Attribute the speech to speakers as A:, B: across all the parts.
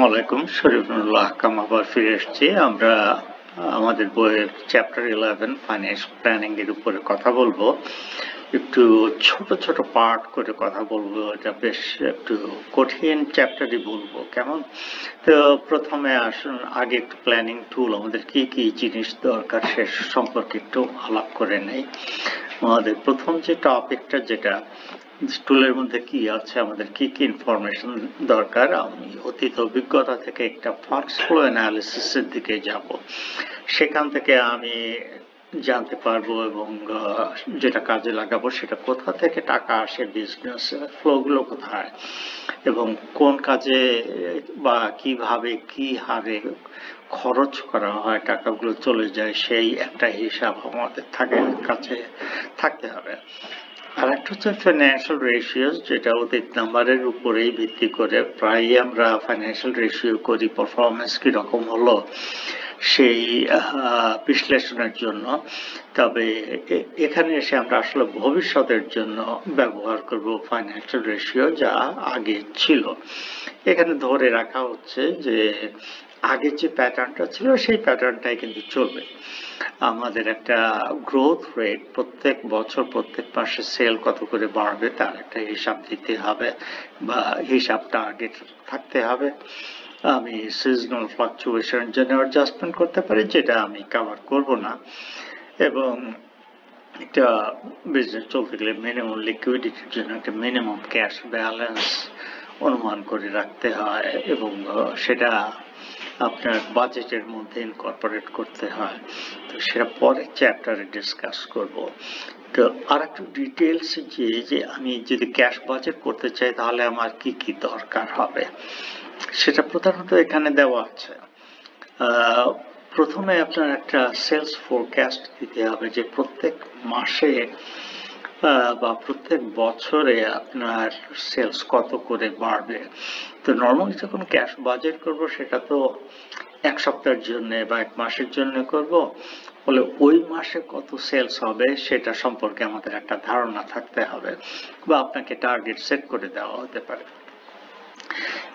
A: আসসালামু আলাইকুম। শরীফুল আহকাম আবার ফিরে এসেছি। আমরা আমাদের বইয়ের চ্যাপ্টার 11 ফাইন্যান্সিয়াল প্ল্যানিং এর উপরে কথা বলবো। একটু ছোট ছোট পার্ট করে কথা বলবো। এটা বেশ একটু কঠিন চ্যাপ্টারই বলবো, কেমন? তো প্রথমে আসুন আগে একটু প্ল্যানিং টুল আমাদের কি কি জিনিস দরকার সে সম্পর্কে একটু আলাপ করে নেই। আমাদের প্রথম যে টপিকটা যেটা টুলের মধ্যে কি আছে, আমাদের কি কি ইনফরমেশন দরকার, আমি অতীত অভিজ্ঞতা থেকে একটা ফান্ডস ফ্লো অ্যানালিসিসের দিকে যাব। সেখান থেকে আমি জানতে পারবো এবং যেটা কাজে লাগাবো সেটা কোথা থেকে টাকা আসে, বিজনেস ফ্লোগুলো কোথায় এবং কোন কাজে বা কিভাবে কি হারে খরচ করা হয়, টাকাগুলো চলে যায়, সেই একটা হিসাব আমাদের কাছে থাকতে হবে। আর একটা হচ্ছে ফাইন্যান্সিয়াল রেশিওস, যেটা অতীত নাম্বারের উপরেই ভিত্তি করে প্রায় আমরা ফাইন্যান্সিয়াল রেশিও করি, পারফরমেন্স কিরকম হলো সেই বিশ্লেষণের জন্য। তবে এখানে এসে আমরা আসলে ভবিষ্যতের জন্য ব্যবহার করব ফাইন্যান্সিয়াল রেশিও, যা আগে ছিল। এখানে ধরে রাখা হচ্ছে যে আগে যে প্যাটার্নটা ছিল সেই প্যাটার্নটাই কিন্তু চলবে। আমাদের একটা গ্রোথ রেট, প্রত্যেক বছর প্রত্যেক মাসে সেল কত করে বাড়বে তার একটা হিসাব দিতে হবে বা হিসাব টার্গেট থাকতে হবে। আমি সিজনাল ফ্লাকচুয়েশন জন্য অ্যাডজাস্টমেন্ট করতে পারি, যেটা আমি কভার করব না। এবং একটা বিজনেস চলতে গেলে মিনিমাম লিকুইডিটির জন্য একটা মিনিমাম ক্যাশ ব্যালেন্স অনুমান করে রাখতে হয় এবং সেটা আপনার বাজেটের মধ্যে ইনকর্পোরেট করতে হয়। তো সেটা পরের চ্যাপ্টারে ডিসকাস করব। তো আর একটু ডিটেলস যে আমি যদি ক্যাশ বাজেট করতে চাই তাহলে আমার কি কি দরকার হবে সেটা প্রধানত এখানে দেওয়া আছে। প্রথমে আপনার একটা সেলস ফোরকাস্ট দিতে হবে, যে প্রত্যেক মাসে বা প্রত্যেক বছরে আপনার সেলস কত করে বাড়বে। তো নর্মালি যখন ক্যাশ বাজেট করব সেটা তো এক সপ্তাহের জন্য বা এক মাসের জন্য করব, বলে ওই মাসে কত সেলস হবে সেটা সম্পর্কে আমাদের একটা ধারণা থাকতে হবে বা আপনাকে টার্গেট সেট করে দেওয়া হতে পারে।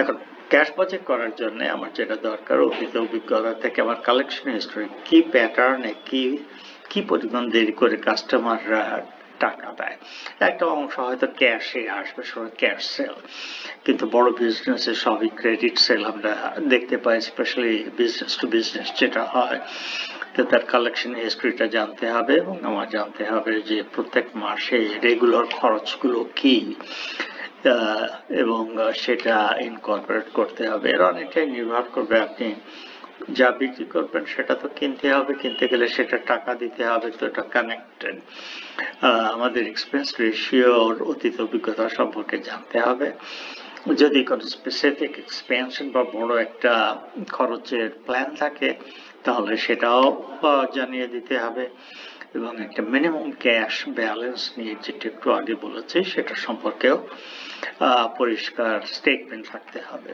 A: এখন ক্যাশ বাজেট করার জন্য আমার যেটা দরকার, অতীত অভিজ্ঞতা থেকে আমার কালেকশন হিস্ট্রি, কি প্যাটার্নে কি পরিমাণ দেরি করে কাস্টমাররা টাকা দেয়। একটা অংশ হয়তো ক্যাশে আসবে, সবাই ক্যাশ সেল, কিন্তু বড় বিজনেসে সবই ক্রেডিট সেল আমরা দেখতে পাই, স্পেশালি বিজনেস টু বিজনেস যেটা হয়। তো তার কালেকশন হিস্ট্রিটা জানতে হবে এবং আমার জানতে হবে যে প্রত্যেক মাসে রেগুলার খরচগুলো কি এবং সেটা ইনকর্পোরেট করতে হবে। এর অনেকটাই নির্ভর করবে আপনি যা বিক্রি করবেন সেটা তো কিনতে হবে, কিনতে গেলে সেটা টাকা দিতে হবে, তো এটা কানেক্টেড। আমাদের এক্সপেন্স রেশিওর অতীত অভিজ্ঞতা সম্পর্কে জানতে হবে। যদি কোনো স্পেসিফিক এক্সপেনশন বা বড় একটা খরচের প্ল্যান থাকে তাহলে সেটাও জানিয়ে দিতে হবে এবং একটা মিনিমাম ক্যাশ ব্যালেন্স নিয়ে যেটা একটু আগে বলেছি সেটা সম্পর্কেও পরিষ্কার স্টেটমেন্ট থাকতে হবে।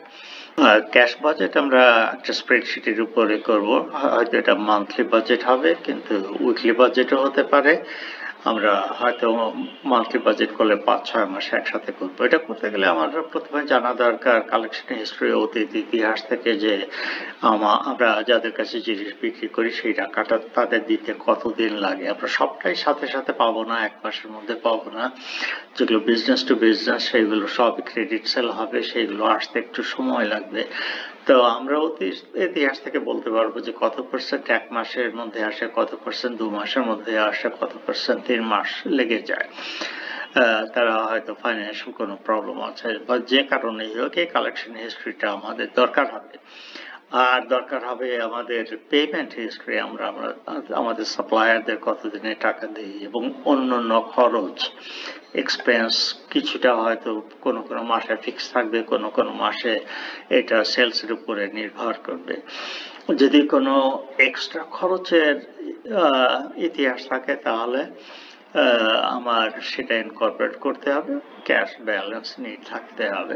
A: ক্যাশ বাজেট আমরা একটা স্প্রেডশিটের উপরে করব, হয়তো এটা মান্থলি বাজেট হবে কিন্তু উইকলি বাজেটও হতে পারে। আমরা হয়তো মান্থলি বাজেট করলে 5-6 মাস একসাথে করবো। এটা করতে গেলে আমার প্রথমে জানা দরকার কালেকশন হিস্ট্রি, অতীত ইতিহাস থেকে যে আমরা যাদের কাছে জিনিস বিক্রি করি সেই টাকাটা তাদের দিতে কতদিন লাগে। আমরা সবটাই সাথে সাথে পাবো না, এক মাসের মধ্যে পাবো না। যেগুলো বিজনেস টু বিজনেস সেগুলো সব ক্রেডিট সেল হবে, সেগুলো আসতে একটু সময় লাগবে। তো আমরা ইতিহাস থেকে বলতে পারবো যে কত পার্সেন্ট এক মাসের মধ্যে আসে, কত পার্সেন্ট 2 মাসের মধ্যে আসে, কত পার্সেন্ট 3 মাস লেগে যায়। তারা হয়তো ফাইন্যান্সিয়াল কোনো প্রবলেম আছে বা যে কারণেই হোক এই কালেকশন হিস্ট্রিটা আমাদের দরকার হবে। আর দরকার হবে আমাদের পেমেন্ট হিস্ট্রি, আমরা আমাদের সাপ্লায়ারদের কতদিনে টাকা দিই এবং অন্যান্য খরচ এক্সপেন্স কিছুটা হয়তো কোনো কোনো মাসে ফিক্স থাকবে, কোনো কোনো মাসে এটা সেলসের উপরে নির্ভর করবে। যদি কোনো এক্সট্রা খরচের ইতিহাস থাকে তাহলে আমার সেটা ইনকর্পোরেট করতে হবে, ক্যাশ ব্যালেন্স নিয়ে থাকতে হবে,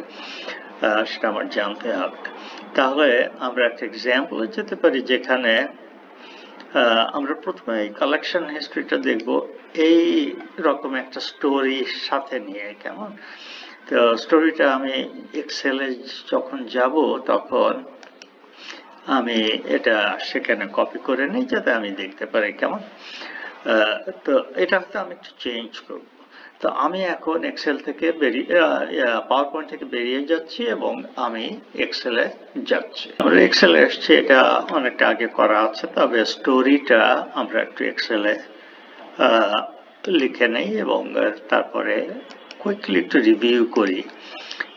A: সেটা আমার জানতে হবে। তাহলে আমরা একটা এক্সাম্পলে যেতে পারি যেখানে আমরা প্রথমে এই কালেকশন হিস্ট্রিটা দেখব এই রকম একটা স্টোরির সাথে নিয়ে। কেমন তো স্টোরিটা আমি এক্সেলে যখন যাব তখন আমি এটা সেখানে কপি করে নিই যাতে আমি দেখতে পারি কেমন। তো এটা হয়তো আমি একটু চেঞ্জ করব। তো আমি এখন এক্সেল থেকে বেরিয়ে পাওয়ার পয়েন্ট থেকে বেরিয়ে যাচ্ছি এবং আমি এক্সেলে যাচ্ছি। আমরা এক্সেলে এসছি, এটা অনেকটা আগে করা আছে, তবে স্টোরিটা আমরা একটু এক্সেলে লিখে নেই এবং তারপরে কুইকলি একটু রিভিউ করি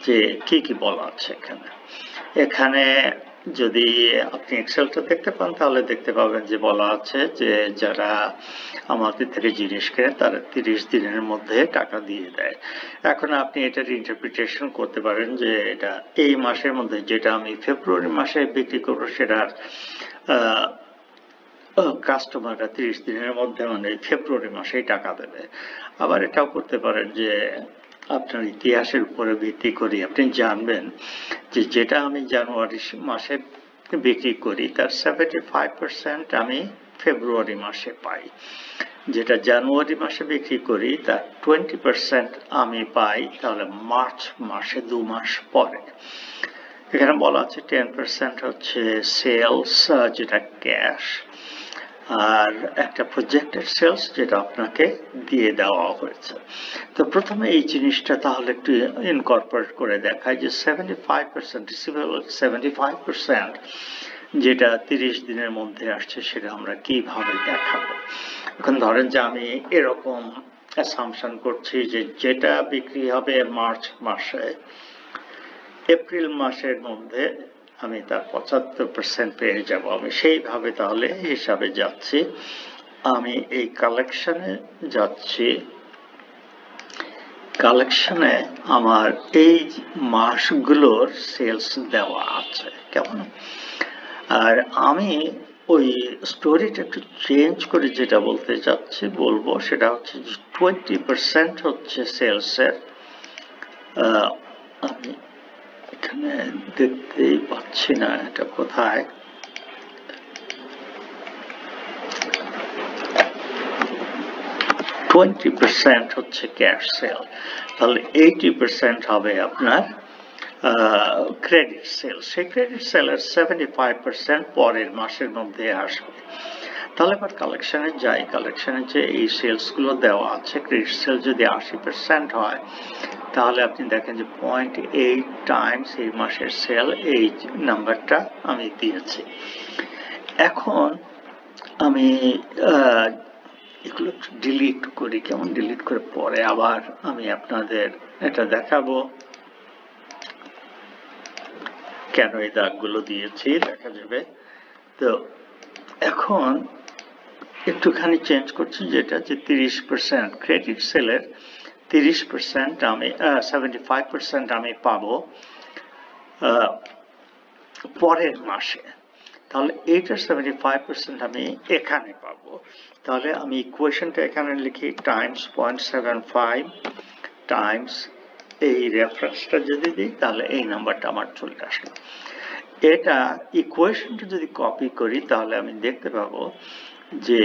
A: যে কি কি বলা আছে এখানে। এখানে যদি আপনি এক্সেলটা দেখতে পান তাহলে দেখতে পাবেন যে বলা আছে যে যারা আমাদের থেকে জিনিস কেনে তারা 30 দিনের মধ্যে টাকা দিয়ে দেয়। এখন আপনি এটার ইন্টারপ্রিটেশন করতে পারেন যে এটা এই মাসের মধ্যে, যেটা আমি ফেব্রুয়ারি মাসে বিক্রি করবো সেটার কাস্টমাররা 30 দিনের মধ্যে মানে ফেব্রুয়ারি মাসেই টাকা দেবে। আবার এটাও করতে পারেন যে আপনার ইতিহাসের উপরে ভিত্তি করে আপনি জানবেন যে যেটা আমি জানুয়ারি মাসে বিক্রি করি তার 75% আমি ফেব্রুয়ারি মাসে পাই, যেটা জানুয়ারি মাসে বিক্রি করি তার 20% আমি পাই তাহলে মার্চ মাসে 2 মাস পরে। এখানে বলা আছে 10% হচ্ছে সেলস, যেটা ক্যাশ, আর একটা প্রজেক্টেড সেলস যেটা আপনাকে দিয়ে দেওয়া হয়েছে। তো প্রথমে এই জিনিসটা তাহলে একটু ইনকর্পোরেট করে দেখায় যে 75% রিসিভেবল, 75% যেটা 30 দিনের মধ্যে আসছে সেটা আমরা কিভাবে দেখাবো। এখন ধরেন যে আমি এরকম অ্যাসাম্পশন করছি যে যেটা বিক্রি হবে মার্চ মাসে, এপ্রিল মাসের মধ্যে আমি তার 75% পেয়ে যাব। আমি সেইভাবে তাহলে হিসাবে যাচ্ছি। আমি এই কালেকশনে যাচ্ছি, কালেকশনে আমার এই মাসগুলোর সেলস দেওয়া আছে কেমন। আর আমি ওই স্টোরিটা একটু চেঞ্জ করে যেটা বলতে চাচ্ছি বলবো সেটা হচ্ছে 20% হচ্ছে সেলসের। আমি এখানে দেখতেই পাচ্ছি না এটা কোথায়। 20% হচ্ছে ক্যাশ সেল, তাহলে 80% হবে আপনার ক্রেডিট সেল। সেই ক্রেডিট সেলের 75% পরের মাসের মধ্যে আসবে। তাহলে এবার কালেকশনে যাই, কালেকশনে যে এই সেলস গুলো দেওয়া আছে, ক্রেডিট সেল যদি 80% হয় তাহলে আপনি দেখেন যে 0.8 টাইমস এই মাসের সেল, এই নাম্বারটা আমি দিয়েছি। এখন আমি এগুলো ডিলিট করি, কেমন ডিলিট করে পরে আবার আমি আপনাদের এটা দেখাবো কেন এই দাগগুলো দিয়েছি, দেখা যাবে। তো এখন একটুখানি চেঞ্জ করছি, যেটা যে 30% ক্রেডিট সেলের 30% আমি 75% আমি পাবো পরের মাসে। তাহলে এইটার 75% আমি এখানে পাবো। তাহলে আমি ইকুয়েশনটা এখানে লিখি টাইমস 0.75 টাইমস এই রেফারেন্সটা যদি দিই তাহলে এই নাম্বারটা আমার চলে আসলো। এটা ইকুয়েশনটা যদি কপি করি তাহলে আমি দেখতে পাবো যে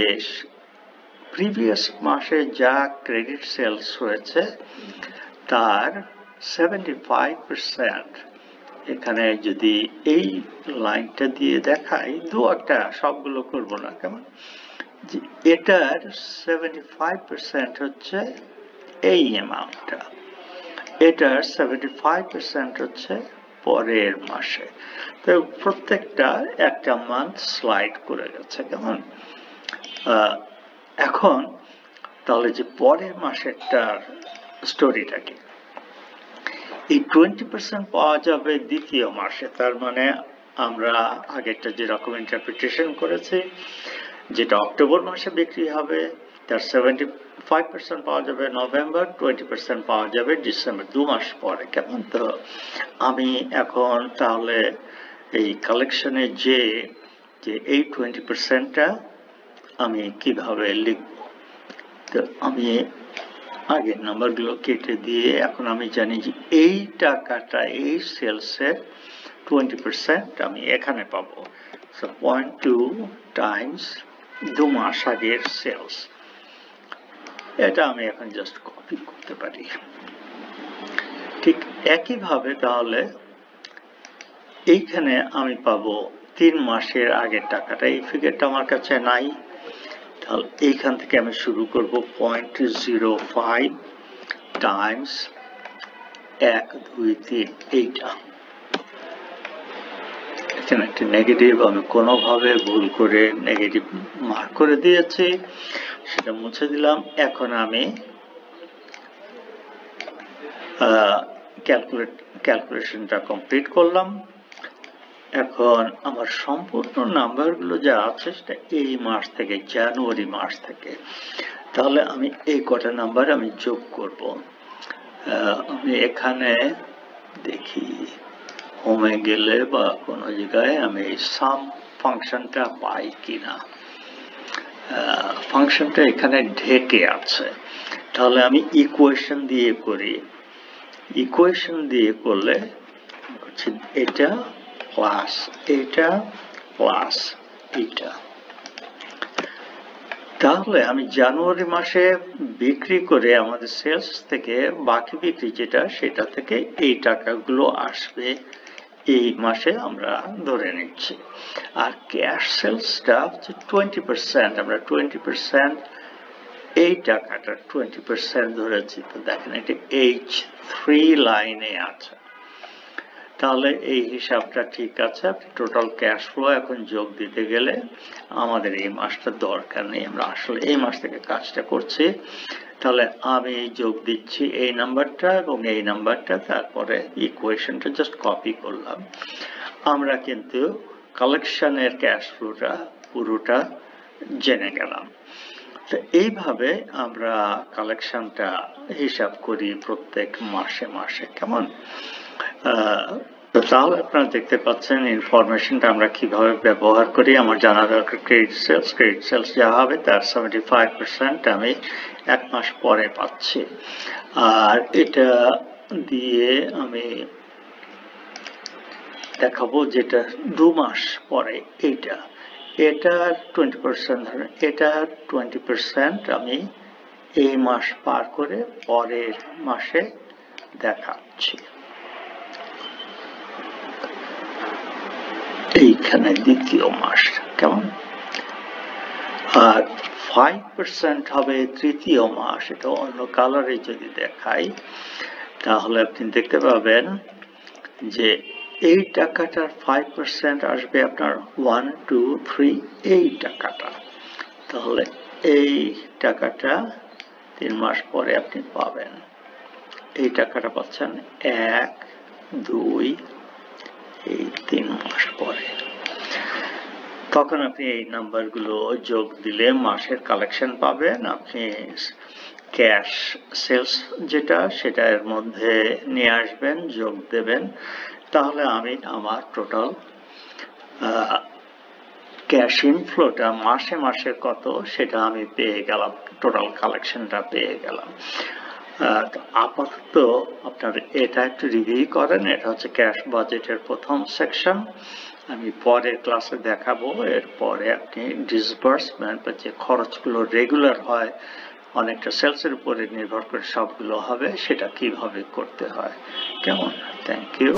A: প্রিভিয়াস মাসে যা ক্রেডিট সেলস হয়েছে তার 75% এখানে যদি এই লাইনটা দিয়ে দেখাই, দু একটা, সবগুলো করবো না কেমন, যে এটার 75% হচ্ছে এই অ্যামাউন্টটা, এটার 75% হচ্ছে পরের মাসে। তো প্রত্যেকটা একটা মান্থ স্লাইড করে গেছে কেমন। এখন তাহলে যে পরের মাসেরটার স্টোরিটা কি, এই 20% পাওয়া যাবে দ্বিতীয় মাসে। তার মানে আমরা আগেরটা যেরকম ইন্টারপ্রিটেশন করেছি, যেটা অক্টোবর মাসে বিক্রি হবে তার 75% পাওয়া যাবে নভেম্বর, 20% পাওয়া যাবে ডিসেম্বর, 2 মাস পরে কেমন। তো আমি এখন তাহলে এই কালেকশনে যে এই 20%টা আমি কিভাবে লিখব, তো আমি আগের নাম্বারগুলো কেটে দিয়ে এখন আমি জানি যে এই টাকাটা এই সেলসের 20% আমি এখানে পাবো। সো 0.2 টাইমস 2 মাস আগের সেলস। এটা আমি এখন জাস্ট কপি করতে পারি। ঠিক একইভাবে তাহলে এইখানে আমি পাবো 3 মাসের আগের টাকাটা, এই ফিগারটা আমার কাছে নাই, তাহলে এইখান থেকে আমি শুরু করব 0.05 টাইমস 1 2 3 এইটা। এখানে একটা নেগেটিভ আমি কোনোভাবে ভুল করে নেগেটিভ মার্ক করে দিয়েছি, সেটা মুছে দিলাম। এখন আমি ক্যালকুলেশনটা কমপ্লিট করলাম। এখন আমার সম্পূর্ণ নাম্বারগুলো যা আছে সেটা এই মাস থেকে, জানুয়ারি মাস থেকে। তাহলে আমি এই কটা নাম্বার আমি যোগ করব। আমি এখানে দেখি হোমে গেলে বা কোনো জায়গায় আমি সাম ফাংশনটা পাই কিনা। ফাংশনটা এখানে ঢেকে আছে, তাহলে আমি ইকুয়েশন দিয়ে করি। ইকুয়েশন দিয়ে করলে হচ্ছে এটা প্লাস এটা প্লাস এটা। তাহলে আমি জানুয়ারি মাসে বিক্রি করে আমাদের সেলস থেকে বাকি বিক্রি যেটা, সেটা থেকে এই টাকাগুলো আসবে এই মাসে আমরা ধরে নিচ্ছি। আর ক্যাশ সেলসটা হচ্ছে 20%, আমরা 20% এই টাকাটা 20% ধরেছি। তো দেখেন এটা H3 লাইনে আছে, তাহলে এই হিসাবটা ঠিক আছে। টোটাল ক্যাশ ফ্লো এখন যোগ দিতে গেলে আমাদের এই মাসটা দরকার নেই, আমরা আসলে এই মাস থেকে কাজটা করছি। তাহলে আমি যোগ দিচ্ছি এই নাম্বারটা এবং এই নাম্বারটা, তারপরে ইকুয়েশনটা জাস্ট কপি করলাম। আমরা কিন্তু কালেকশনের ক্যাশ ফ্লোটা পুরোটা জেনে গেলাম। তো এইভাবে আমরা কালেকশনটা হিসাব করি প্রত্যেক মাসে মাসে। কেমন? তাহলে আপনারা দেখতে পাচ্ছেন ইনফরমেশনটা আমরা কিভাবে ব্যবহার করি। আমার জানা দরকার ক্রেডিট সেলস যা হবে তার 75% আমি 1 মাস পরে পাচ্ছি। আর এটা দিয়ে আমি দেখাবো যেটা 2 মাস পরে, এটা 20% ধরেন, এটা 20% আমি এই মাস পার করে পরের মাসে দেখাচ্ছি। এইখানে দ্বিতীয় মাস। কেমন? আর 5% হবে তৃতীয় মাস। এটা অন্য কালারে যদি দেখাই তাহলে আপনি দেখতে পাবেন যে এই টাকাটার 5% আসবে আপনার 1 2 3 এই টাকাটা। তাহলে এই টাকাটা 3 মাস পরে আপনি পাবেন। এই টাকাটা পাচ্ছেন 1 2 এই 3 মাস পরে। তখন আপনি এই নাম্বারগুলো যোগ দিলে মাসের কালেকশন পাবেন। আপনি ক্যাশ সেলস যেটা সেটা এর মধ্যে নিয়ে আসবেন, যোগ দেবেন। তাহলে আমি আমার টোটাল ক্যাশ ইনফ্লোটা মাসে মাসে কত সেটা আমি পেয়ে গেলাম, টোটাল কালেকশনটা পেয়ে গেলাম। আপাতত আপনার এটা একটু রিভিউ করেন। এটা হচ্ছে ক্যাশ বাজেটের প্রথম সেকশন, আমি পরের ক্লাসে দেখাবো। এরপরে আপনি ডিসবার্সমেন্ট বা যে খরচগুলো রেগুলার হয়, অনেকটা সেলসের উপরে নির্ভর করে সবগুলো হবে, সেটা কিভাবে করতে হয়। কেমন? Thank you.